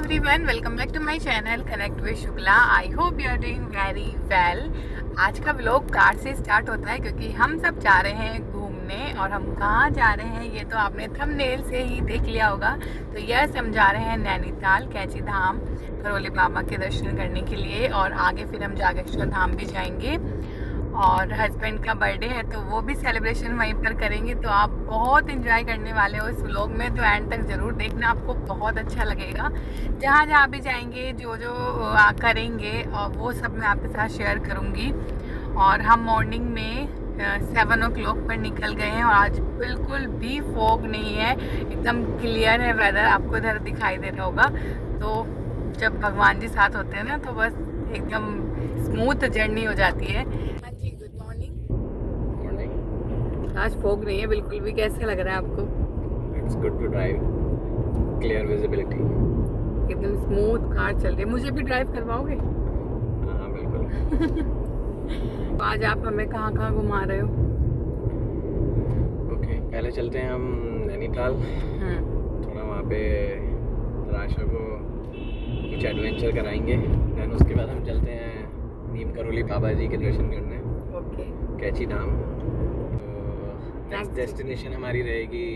Everyone, welcome back to my channel connect with Shukla. I hope you are doing very well. आज का vlog car से start होता है क्योंकि हम सब जा रहे हैं घूमने। और हम कहाँ जा रहे हैं ये तो आपने थंबनेल से ही देख लिया होगा। तो यस, हम जा रहे हैं नैनीताल कैची धाम खरोली बाबा के दर्शन करने के लिए। और आगे फिर हम जागेश्वर धाम भी जाएंगे। और हस्बैंड का बर्थडे है तो वो भी सेलिब्रेशन वहीं पर करेंगे। तो आप बहुत एंजॉय करने वाले हो इस व्लॉग में, तो एंड तक ज़रूर देखना, आपको बहुत अच्छा लगेगा। जहाँ जहाँ भी जाएंगे, जो जो करेंगे, और वो सब मैं आपके साथ शेयर करूँगी। और हम मॉर्निंग में 7 o'clock पर निकल गए हैं और आज बिल्कुल भी फॉग नहीं है, एकदम क्लियर है वेदर, आपको इधर दिखाई दे रहा होगा। तो जब भगवान जी साथ होते हैं ना तो बस एकदम स्मूथ जर्नी हो जाती है। हाँ जी, गुड मॉर्निंग। मॉर्निंग। आज फॉग नहीं है बिल्कुल भी। कैसे लग रहा है आपको? It's good to drive, clear visibility, एकदम स्मूथ कार चल रही है। मुझे भी ड्राइव करवाओगे? हाँ बिल्कुल। तो आज आप हमें कहाँ कहाँ घुमा रहे हो? ओके, पहले चलते हैं हम नैनीताल। थोड़ा वहाँ पे राशा को कुछ एडवेंचर कराएंगे। देन उसके बाद हम चलते हैं नीम करोली बाबा जी के दर्शन करने, ओके। कैची धाम। तो नेक्स्ट डेस्टिनेशन हमारी रहेगी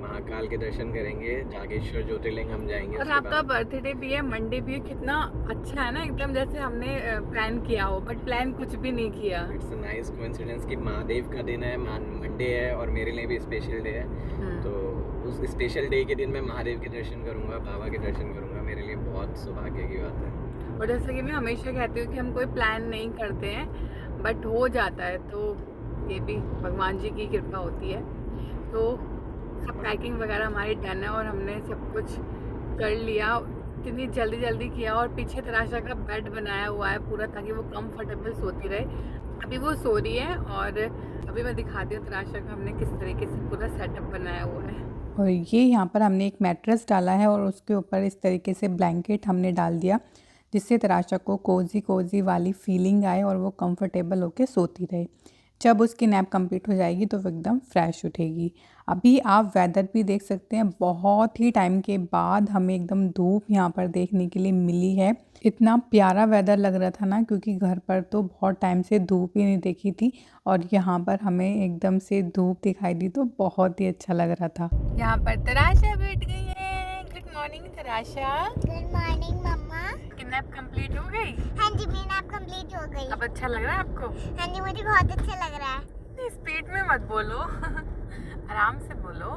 महाकाल के दर्शन करेंगे, जागेश्वर ज्योतिर्लिंग हम जाएंगे। और आपका बर्थडे भी है, मंडे भी है, कितना अच्छा है ना, एकदम जैसे हमने प्लान किया हो, बट प्लान कुछ भी नहीं किया। इट्स अ नाइस कोइंसिडेंस कि महादेव का दिन है, मंडे है और मेरे लिए भी स्पेशल डे है। तो उस स्पेशल डे के दिन मैं महादेव के दर्शन करूंगा, बाबा के दर्शन करूंगा, मेरे लिए बहुत सौभाग्य की बात है। और जैसे कि मैं हमेशा कहती हूँ कि हम कोई प्लान नहीं करते हैं, बट हो जाता है, तो ये भी भगवान जी की कृपा होती है। तो सब पैकिंग वगैरह हमारी डन है और हमने सब कुछ कर लिया, इतनी जल्दी जल्दी किया। और पीछे तराशा का बेड बनाया हुआ है पूरा, ताकि वो कंफर्टेबल सोती रहे। अभी वो सो रही है और अभी मैं दिखाती हूँ तराशा का हमने किस तरीके से पूरा सेटअप बनाया हुआ है। और ये यहाँ पर हमने एक मैट्रेस डाला है और उसके ऊपर इस तरीके से ब्लैंकेट हमने डाल दिया, जिससे तराशा को कोजी कोजी वाली फीलिंग आए और वो कंफर्टेबल होके सोती रहे। जब उसकी नैप कंप्लीट हो जाएगी तो वो एकदम फ्रेश उठेगी। अभी आप वेदर भी देख सकते हैं, बहुत ही टाइम के बाद हमें एकदम धूप यहाँ पर देखने के लिए मिली है। इतना प्यारा वेदर लग रहा था ना, क्योंकि घर पर तो बहुत टाइम से धूप ही नहीं देखी थी और यहाँ पर हमें एकदम से धूप दिखाई दी तो बहुत ही अच्छा लग रहा था। यहाँ पर तराशा बैठ गई है। Good morning Tarasha. Good morning mamma. Nap complete हो गई? हाँ जी, मेरी नैप कंप्लीट हो गई। अब अच्छा लग रहा है आपको? हाँ जी, मुझे बहुत अच्छा लग रहा है। स्पीड में मत बोलो, आराम से बोलो।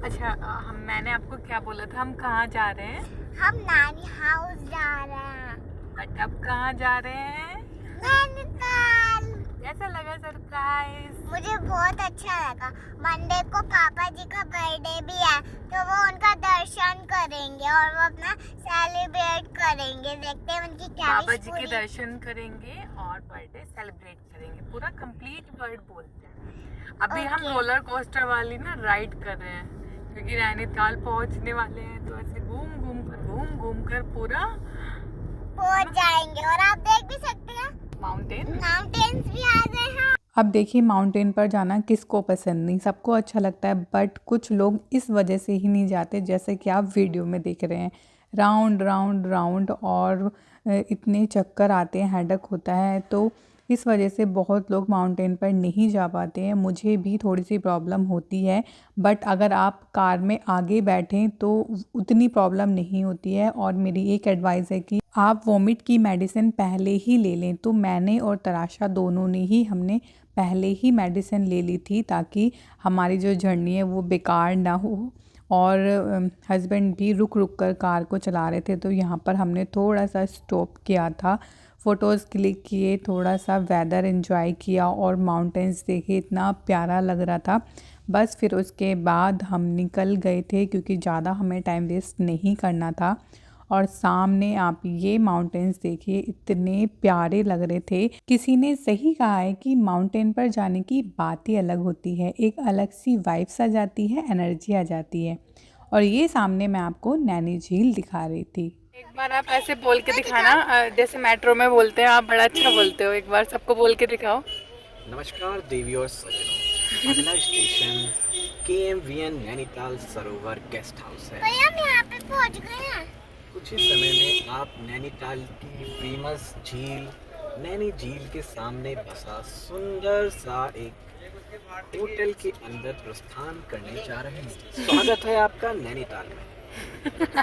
अच्छा, मैंने आपको क्या बोला था, हम कहाँ जा रहे हैं? हम नानी हाउस जा रहे हैं। बट अब कहाँ जा रहे हैं? नैनीताल। कैसा लगा सरप्राइज? मुझे बहुत अच्छा लगा। मंडे को पापा जी का बर्थडे भी है, तो वो उनका दर्शन करेंगे और वो अपना सेलिब्रेट करेंगे। देखते हैं उनकी क्या बाबा विश जी के दर्शन करेंगे और बर्थडे सेलिब्रेट करेंगे, पूरा कंप्लीट वर्ड बोलते हैं। अभी हम रोलर कोस्टर वाली ना राइड कर रहे हैं, क्योंकि नैनीताल पहुंचने वाले हैं। तो ऐसे घूम घूम कर पूरा पहुंच जाएंगे। और आप देख भी सकते हैं माउंटेन्स भी आ गए हैं। अब देखिए, माउंटेन पर जाना किसको पसंद नहीं, सबको अच्छा लगता है, बट कुछ लोग इस वजह से ही नहीं जाते, जैसे कि आप वीडियो में देख रहे हैं, राउंड राउंड राउंड और इतने चक्कर आते हैं, हेडेक होता है। तो इस वजह से बहुत लोग माउंटेन पर नहीं जा पाते हैं। मुझे भी थोड़ी सी प्रॉब्लम होती है, बट अगर आप कार में आगे बैठें तो उतनी प्रॉब्लम नहीं होती है। और मेरी एक एडवाइस है कि आप वॉमिट की मेडिसिन पहले ही ले लें। तो मैंने और तराशा दोनों ने ही हमने पहले ही मेडिसिन ले ली थी, ताकि हमारी जो जर्नी है वो बेकार ना हो। और हस्बैंड भी रुक रुक कर कार को चला रहे थे, तो यहाँ पर हमने थोड़ा सा स्टॉप किया था, फ़ोटोज़ क्लिक किए, थोड़ा सा वेदर एंजॉय किया और माउंटेन्स देखे, इतना प्यारा लग रहा था। बस फिर उसके बाद हम निकल गए थे, क्योंकि ज़्यादा हमें टाइम वेस्ट नहीं करना था। और सामने आप ये माउंटेन्स देखिए, इतने प्यारे लग रहे थे। किसी ने सही कहा है कि माउंटेन पर जाने की बात ही अलग होती है, एक अलग सी वाइब्स आ जाती है, एनर्जी आ जाती है। और ये सामने मैं आपको नैनी झील दिखा रही थी। एक बार आप ऐसे बोल के दिखाना, जैसे मेट्रो में बोलते हैं, आप बड़ा अच्छा बोलते हो, एक बार सबको बोल के दिखाओ। नमस्कार देवी और सज्जनों, अगला स्टेशन KMVN नैनीताल सरोवर गेस्ट हाउस है। भैया हम यहाँ पे पहुँच गए हैं। कुछ ही समय में आप नैनीताल की फेमस झील नैनी झील के सामने बसा सुंदर सा एक होटल के अंदर प्रस्थान करने जा रहे हैं। स्वागत है आपका नैनीताल में।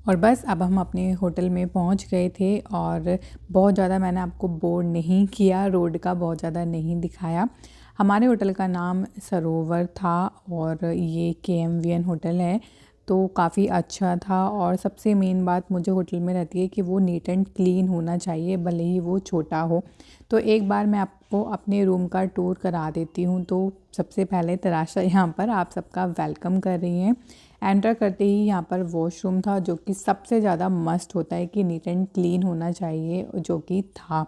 और बस अब हम अपने होटल में पहुंच गए थे और बहुत ज़्यादा मैंने आपको बोर नहीं किया, रोड का बहुत ज़्यादा नहीं दिखाया। हमारे होटल का नाम सरोवर था और ये KMVN होटल है, तो काफ़ी अच्छा था। और सबसे मेन बात मुझे होटल में रहती है कि वो नीट एंड क्लीन होना चाहिए, भले ही वो छोटा हो। तो एक बार मैं आपको अपने रूम का टूर करा देती हूँ। तो सबसे पहले तराशा यहाँ पर आप सबका वेलकम कर रही हैं। एंटर करते ही यहाँ पर वॉशरूम था, जो कि सबसे ज़्यादा मस्ट होता है कि नीट एंड क्लीन होना चाहिए, जो कि था।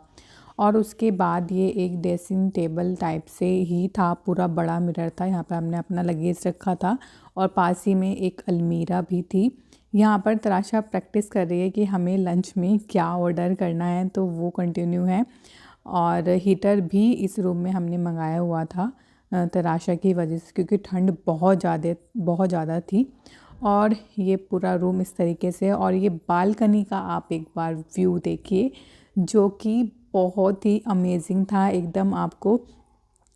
और उसके बाद ये एक ड्रेसिंग टेबल टाइप से ही था, पूरा बड़ा मिरर था, यहाँ पर हमने अपना लगेज रखा था और पास ही में एक अलमीरा भी थी। यहाँ पर तराशा प्रैक्टिस कर रही है कि हमें लंच में क्या ऑर्डर करना है, तो वो कंटिन्यू है। और हीटर भी इस रूम में हमने मंगाया हुआ था तराशा की वजह से, क्योंकि ठंड बहुत ज़्यादा थी। और ये पूरा रूम इस तरीके से, और ये बालकनी का आप एक बार व्यू देखिए, जो कि बहुत ही अमेजिंग था। एकदम आपको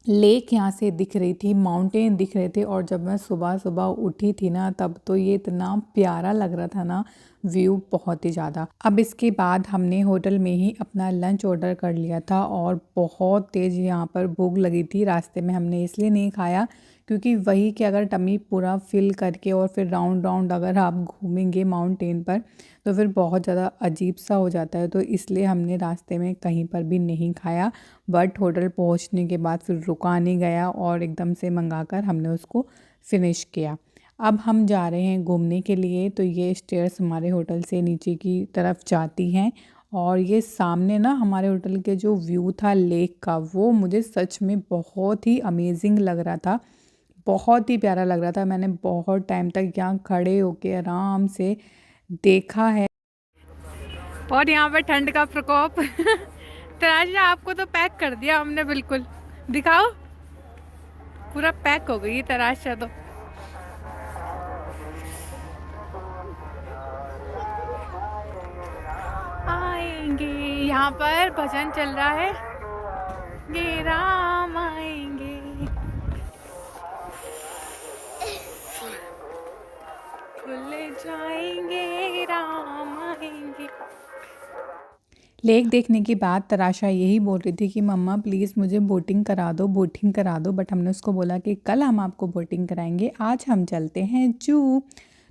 लेक यहाँ से दिख रही थी, माउंटेन दिख रहे थे। और जब मैं सुबह सुबह उठी थी ना, तब तो ये इतना प्यारा लग रहा था ना व्यू, बहुत ही ज़्यादा। अब इसके बाद हमने होटल में ही अपना लंच ऑर्डर कर लिया था और बहुत तेज़ यहाँ पर भूख लगी थी। रास्ते में हमने इसलिए नहीं खाया क्योंकि वही कि अगर टमी पूरा फिल करके और फिर राउंड राउंड अगर आप घूमेंगे माउंटेन पर, तो फिर बहुत ज़्यादा अजीब सा हो जाता है। तो इसलिए हमने रास्ते में कहीं पर भी नहीं खाया। बट होटल पहुंचने के बाद फिर रुका नहीं गया और एकदम से मंगाकर हमने उसको फिनिश किया। अब हम जा रहे हैं घूमने के लिए। तो ये स्टेयर्स हमारे होटल से नीचे की तरफ जाती हैं और ये सामने ना हमारे होटल के जो व्यू था लेक का, वो मुझे सच में बहुत ही अमेजिंग लग रहा था, बहुत ही प्यारा लग रहा था। मैंने बहुत टाइम तक यहाँ खड़े होके आराम से देखा है। और यहाँ पर ठंड का प्रकोप तराशा आपको तो पैक कर दिया हमने, बिल्कुल दिखाओ, पूरा पैक हो गई तराशा तो। आएंगे, यहाँ पर भजन चल रहा है, ये राम आएंगे। खुले जाएंगे, राम आएंगे। लेक देखने के बाद तराशा यही बोल रही थी कि मम्मा प्लीज़ मुझे बोटिंग करा दो, बोटिंग करा दो। बट हमने उसको बोला कि कल हम आपको बोटिंग कराएंगे, आज हम चलते हैं जू।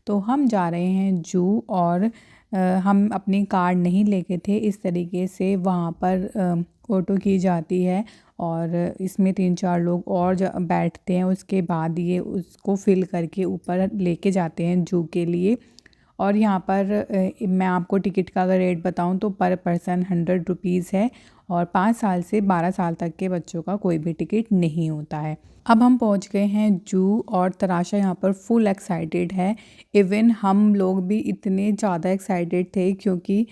तो हम जा रहे हैं जू और हम अपनी कार नहीं लेके थे। इस तरीके से वहाँ पर ऑटो की जाती है और इसमें 3-4 लोग और बैठते हैं। उसके बाद ये उसको फिल करके ऊपर लेके जाते हैं जू के लिए। और यहाँ पर मैं आपको टिकट का अगर रेट बताऊँ तो पर पर्सन 100 रुपीज़ है और 5 साल से 12 साल तक के बच्चों का कोई भी टिकट नहीं होता है। अब हम पहुँच गए हैं जू और तराशा यहाँ पर फुल एक्साइटेड है। इवन हम लोग भी इतने ज़्यादा एक्साइटेड थे क्योंकि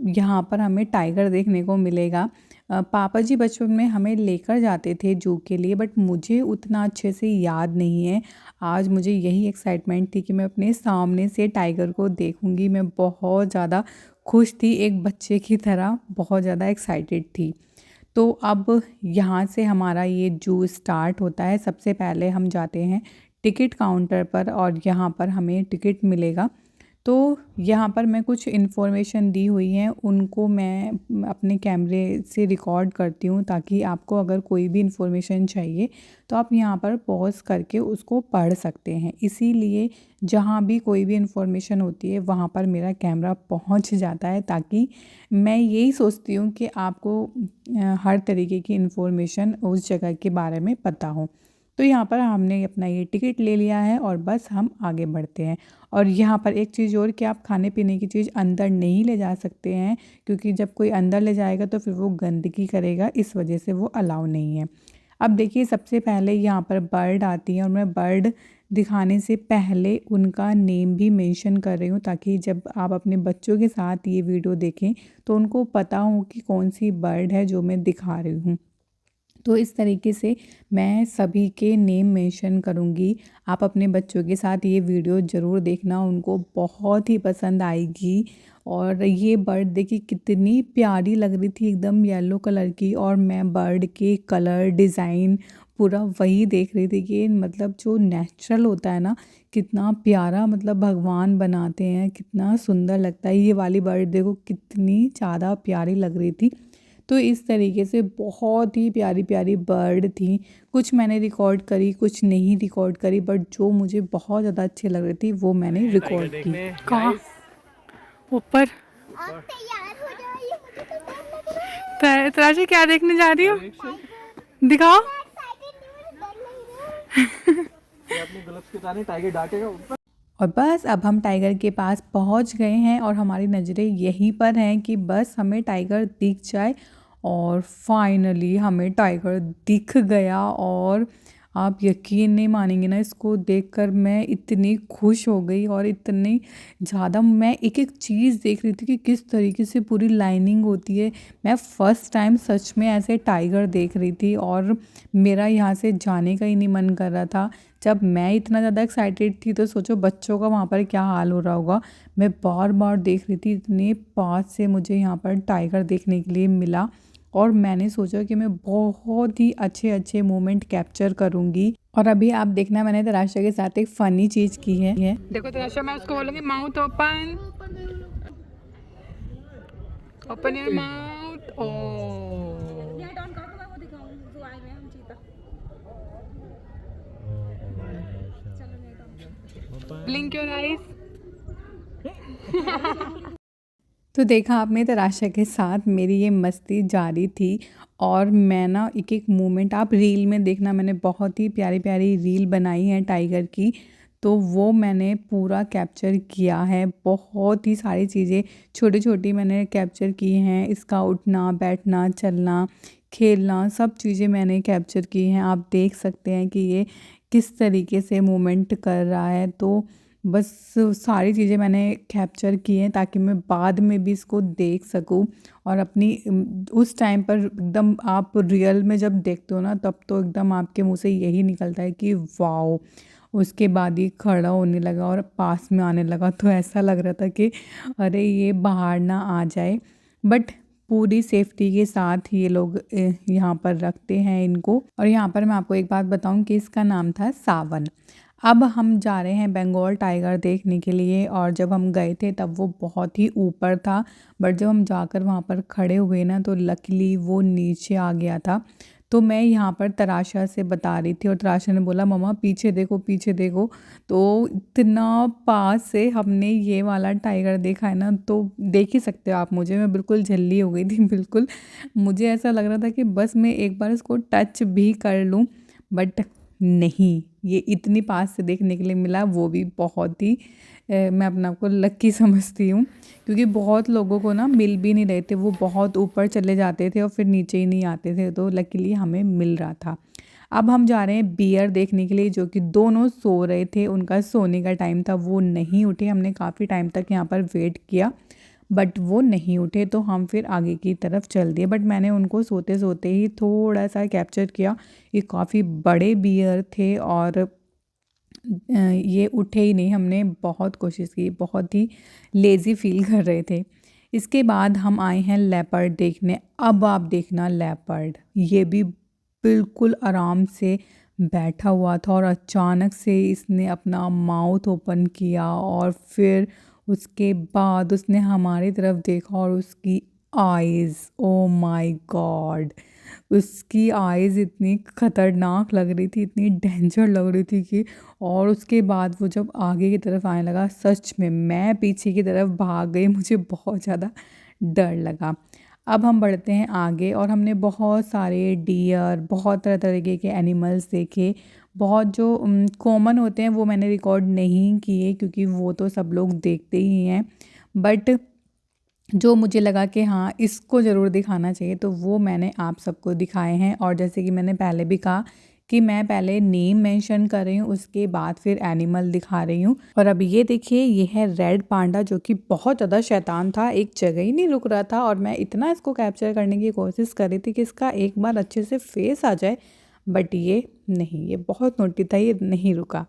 यहाँ पर हमें टाइगर देखने को मिलेगा। पापा जी बचपन में हमें लेकर जाते थे जू के लिए, बट मुझे उतना अच्छे से याद नहीं है। आज मुझे यही एक्साइटमेंट थी कि मैं अपने सामने से टाइगर को देखूंगी। मैं बहुत ज़्यादा खुश थी, एक बच्चे की तरह बहुत ज़्यादा एक्साइटेड थी। तो अब यहाँ से हमारा ये जू स्टार्ट होता है। सबसे पहले हम जाते हैं टिकट काउंटर पर और यहाँ पर हमें टिकट मिलेगा। तो यहाँ पर मैं कुछ इन्फॉर्मेशन दी हुई हैं, उनको मैं अपने कैमरे से रिकॉर्ड करती हूँ ताकि आपको अगर कोई भी इन्फॉर्मेशन चाहिए तो आप यहाँ पर पॉज करके उसको पढ़ सकते हैं। इसीलिए जहाँ भी कोई भी इन्फॉर्मेशन होती है वहाँ पर मेरा कैमरा पहुँच जाता है, ताकि मैं यही सोचती हूँ कि आपको हर तरीके की इन्फॉर्मेशन उस जगह के बारे में पता हो। तो यहाँ पर हमने अपना ये टिकट ले लिया है और बस हम आगे बढ़ते हैं। और यहाँ पर एक चीज़ और कि आप खाने पीने की चीज़ अंदर नहीं ले जा सकते हैं, क्योंकि जब कोई अंदर ले जाएगा तो फिर वो गंदगी करेगा, इस वजह से वो अलाउ नहीं है। अब देखिए सबसे पहले यहाँ पर बर्ड आती है और मैं बर्ड दिखाने से पहले उनका नेम भी मेंशन कर रही हूँ, ताकि जब आप अपने बच्चों के साथ ये वीडियो देखें तो उनको पता हो कि कौन सी बर्ड है जो मैं दिखा रही हूँ। तो इस तरीके से मैं सभी के नेम मेंशन करूँगी। आप अपने बच्चों के साथ ये वीडियो ज़रूर देखना, उनको बहुत ही पसंद आएगी। और ये बर्ड देखिए कितनी प्यारी लग रही थी, एकदम येलो कलर की। और मैं बर्ड के कलर डिज़ाइन पूरा वही देख रही थी कि मतलब जो नेचुरल होता है ना, कितना प्यारा मतलब भगवान बनाते हैं, कितना सुंदर लगता है। ये वाली बर्ड देखो कितनी ज़्यादा प्यारी लग रही थी। तो इस तरीके से बहुत ही प्यारी प्यारी बर्ड थी। कुछ मैंने रिकॉर्ड करी, कुछ नहीं रिकॉर्ड करी, बट जो मुझे बहुत ज़्यादा अच्छी लग रही थी वो मैंने रिकॉर्ड की। कहाँ? ऊपर। आप तैयार हो जाइए, मुझे तो डर लग रहा है। तराशी क्या देखने जा रही हो? दिखाओ। मैं excited नहीं हूँ, डर लग रहा है। अपने ग्लव्स के साथ टाइगर डांटेगा ऊपर। और बस अब हम टाइगर के पास पहुंच गए हैं और हमारी नज़रें यहीं पर हैं कि बस हमें टाइगर दिख जाए। और फाइनली हमें टाइगर दिख गया। और आप यकीन नहीं मानेंगे ना, इसको देखकर मैं इतनी खुश हो गई और इतनी ज़्यादा मैं एक एक चीज़ देख रही थी कि किस तरीके से पूरी लाइनिंग होती है। मैं फ़र्स्ट टाइम सच में ऐसे टाइगर देख रही थी और मेरा यहाँ से जाने का ही नहीं मन कर रहा था। जब मैं इतना ज़्यादा एक्साइटेड थी तो सोचो बच्चों का वहाँ पर क्या हाल हो रहा होगा। मैं बार बार देख रही थी, इतने पास से मुझे यहाँ पर टाइगर देखने के लिए मिला। और मैंने सोचा कि मैं बहुत ही अच्छे अच्छे मोमेंट कैप्चर करूँगी। और अभी आप देखना, मैंने तराशा के साथ एक फ़नी चीज़ की है। देखो तराशा, मैं उसको बोलूँगी mouth open, open your mouth. Oh, blink your eyes. तो देखा आपने, तराशा के साथ मेरी ये मस्ती जारी थी। और मैं ना एक एक मोमेंट, आप रील में देखना, मैंने बहुत ही प्यारी प्यारी रील बनाई है टाइगर की, तो वो मैंने पूरा कैप्चर किया है। बहुत ही सारी चीज़ें छोटी छोटी मैंने कैप्चर की हैं। इसका उठना बैठना चलना खेलना सब चीज़ें मैंने कैप्चर की हैं। आप देख सकते हैं कि ये किस तरीके से मूवमेंट कर रहा है। तो बस सारी चीज़ें मैंने कैप्चर की हैं ताकि मैं बाद में भी इसको देख सकूं। और अपनी उस टाइम पर एकदम आप रियल में जब देखते हो ना, तब तो एकदम आपके मुंह से यही निकलता है कि वाओ। उसके बाद ही खड़ा होने लगा और पास में आने लगा, तो ऐसा लग रहा था कि अरे ये बाहर ना आ जाए। बट पूरी सेफ्टी के साथ ये लोग यहाँ पर रखते हैं इनको। और यहाँ पर मैं आपको एक बात बताऊँ कि इसका नाम था सावन। अब हम जा रहे हैं बंगाल टाइगर देखने के लिए। और जब हम गए थे तब वो बहुत ही ऊपर था, बट जब हम जाकर वहाँ पर खड़े हुए ना, तो लकीली वो नीचे आ गया था। तो मैं यहाँ पर तराशा से बता रही थी और तराशा ने बोला मम्मा पीछे देखो पीछे देखो। तो इतना पास से हमने ये वाला टाइगर देखा है ना, तो देख ही सकते हो आप मुझे, मैं बिल्कुल झल्ली हो गई थी बिल्कुल। मुझे ऐसा लग रहा था कि बस मैं एक बार इसको टच भी कर लूँ, बट नहीं, ये इतनी पास से देखने के लिए मिला, वो भी बहुत ही मैं अपने आप को लक्की समझती हूँ। क्योंकि बहुत लोगों को ना मिल भी नहीं रहे थे, वो बहुत ऊपर चले जाते थे और फिर नीचे ही नहीं आते थे, तो लकीली हमें मिल रहा था। अब हम जा रहे हैं बियर देखने के लिए, जो कि दोनों सो रहे थे, उनका सोने का टाइम था, वो नहीं उठे। हमने काफ़ी टाइम तक यहाँ पर वेट किया बट वो नहीं उठे, तो हम फिर आगे की तरफ चल दिए। बट मैंने उनको सोते सोते ही थोड़ा सा कैप्चर किया। ये काफ़ी बड़े बियर थे और ये उठे ही नहीं। हमने बहुत कोशिश की, बहुत ही लेज़ी फील कर रहे थे। इसके बाद हम आए हैं लेपर्ड देखने। अब आप देखना, लेपर्ड ये भी बिल्कुल आराम से बैठा हुआ था और अचानक से इसने अपना माउथ ओपन किया और फिर उसके बाद उसने हमारी तरफ देखा और उसकी आइज़, ओ माय गॉड, उसकी आइज़ इतनी ख़तरनाक लग रही थी, इतनी डेंजर लग रही थी कि। और उसके बाद वो जब आगे की तरफ आने लगा, सच में मैं पीछे की तरफ भाग गई, मुझे बहुत ज़्यादा डर लगा। अब हम बढ़ते हैं आगे और हमने बहुत सारे डियर, बहुत तरह तरीके के एनिमल्स देखे। बहुत जो कॉमन होते हैं वो मैंने रिकॉर्ड नहीं किए क्योंकि वो तो सब लोग देखते ही हैं। बट जो मुझे लगा कि हाँ इसको ज़रूर दिखाना चाहिए, तो वो मैंने आप सबको दिखाए हैं। और जैसे कि मैंने पहले भी कहा कि मैं पहले नेम मेंशन कर रही हूँ, उसके बाद फिर एनिमल दिखा रही हूँ। और अब ये देखिए, ये है रेड पांडा, जो कि बहुत ज़्यादा शैतान था, एक जगह ही नहीं रुक रहा था। और मैं इतना इसको कैप्चर करने की कोशिश कर रही थी कि इसका एक बार अच्छे से फेस आ जाए, बट ये नहीं, ये बहुत नोटी था, ये नहीं रुका।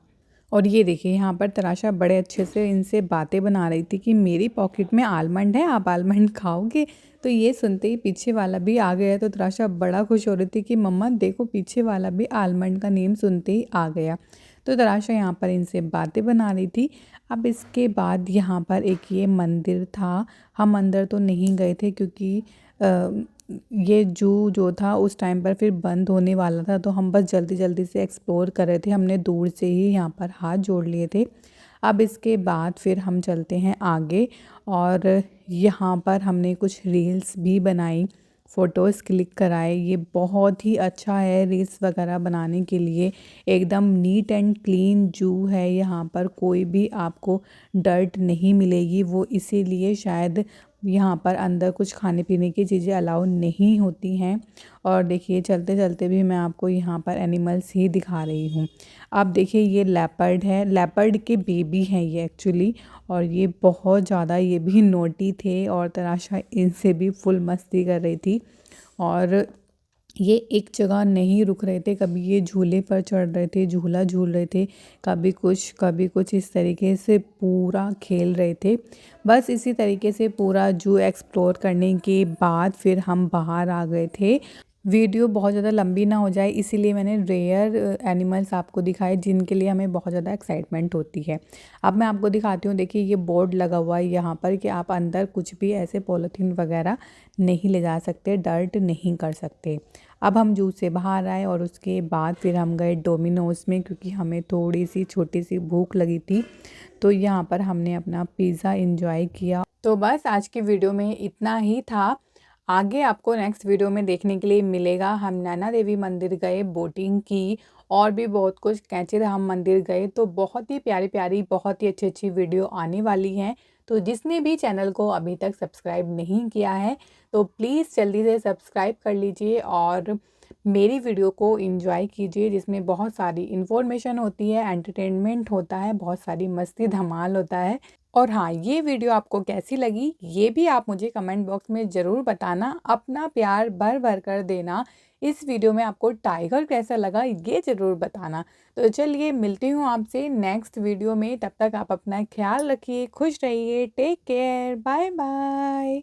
और ये देखिए, यहाँ पर तराशा बड़े अच्छे से इनसे बातें बना रही थी कि मेरी पॉकेट में आलमंड है, आप आलमंड खाओगे। तो ये सुनते ही पीछे वाला भी आ गया। तो तराशा बड़ा खुश हो रही थी कि मम्मा देखो, पीछे वाला भी आलमंड का नेम सुनते ही आ गया। तो तराशा यहाँ पर इनसे बातें बना रही थी। अब इसके बाद यहाँ पर एक ये मंदिर था। हम अंदर तो नहीं गए थे क्योंकि ये जू जो था उस टाइम पर फिर बंद होने वाला था, तो हम बस जल्दी जल्दी से एक्सप्लोर कर रहे थे। हमने दूर से ही यहाँ पर हाथ जोड़ लिए थे। अब इसके बाद फिर हम चलते हैं आगे, और यहाँ पर हमने कुछ रील्स भी बनाई, फ़ोटोज़ क्लिक कराए। ये बहुत ही अच्छा है रील्स वगैरह बनाने के लिए, एकदम नीट एंड क्लीन जू है। यहाँ पर कोई भी आपको डर्ट नहीं मिलेगी, वो इसीलिए शायद यहाँ पर अंदर कुछ खाने पीने की चीज़ें अलाउ नहीं होती हैं। और देखिए, चलते चलते भी मैं आपको यहाँ पर एनिमल्स ही दिखा रही हूँ। अब देखिए, ये लेपर्ड है, लेपर्ड के बेबी हैं ये एक्चुअली, और ये बहुत ज़्यादा, ये भी नोटी थे, और तराशा इनसे भी फुल मस्ती कर रही थी। और ये एक जगह नहीं रुक रहे थे, कभी ये झूले पर चढ़ रहे थे, झूला झूल रहे थे, कभी कुछ इस तरीके से पूरा खेल रहे थे। बस इसी तरीके से पूरा जू एक्सप्लोर करने के बाद फिर हम बाहर आ गए थे। वीडियो बहुत ज़्यादा लंबी ना हो जाए, इसीलिए मैंने रेयर एनिमल्स आपको दिखाए जिनके लिए हमें बहुत ज़्यादा एक्साइटमेंट होती है। अब मैं आपको दिखाती हूँ। देखिए, ये बोर्ड लगा हुआ है यहाँ पर कि आप अंदर कुछ भी ऐसे पॉलीथीन वगैरह नहीं ले जा सकते, डर्ट नहीं कर सकते। अब हम जू से बाहर आए और उसके बाद फिर हम गए डोमिनोज़ में, क्योंकि हमें थोड़ी सी छोटी सी भूख लगी थी। तो यहाँ पर हमने अपना पिज़्ज़ा एंजॉय किया। तो बस आज की वीडियो में इतना ही था। आगे आपको नेक्स्ट वीडियो में देखने के लिए मिलेगा। हम नैना देवी मंदिर गए, बोटिंग की, और भी बहुत कुछ, कैंची धाम मंदिर गए। तो बहुत ही प्यारी प्यारी, बहुत ही अच्छी अच्छी वीडियो आने वाली हैं। तो जिसने भी चैनल को अभी तक सब्सक्राइब नहीं किया है, तो प्लीज़ जल्दी से सब्सक्राइब कर लीजिए और मेरी वीडियो को एंजॉय कीजिए, जिसमें बहुत सारी इन्फॉर्मेशन होती है, एंटरटेनमेंट होता है, बहुत सारी मस्ती धमाल होता है। और हाँ, ये वीडियो आपको कैसी लगी, ये भी आप मुझे कमेंट बॉक्स में ज़रूर बताना। अपना प्यार भर भर कर देना। इस वीडियो में आपको टाइगर कैसा लगा, ये ज़रूर बताना। तो चलिए, मिलती हूँ आपसे नेक्स्ट वीडियो में। तब तक आप अपना ख्याल रखिए, खुश रहिए, टेक केयर, बाय बाय।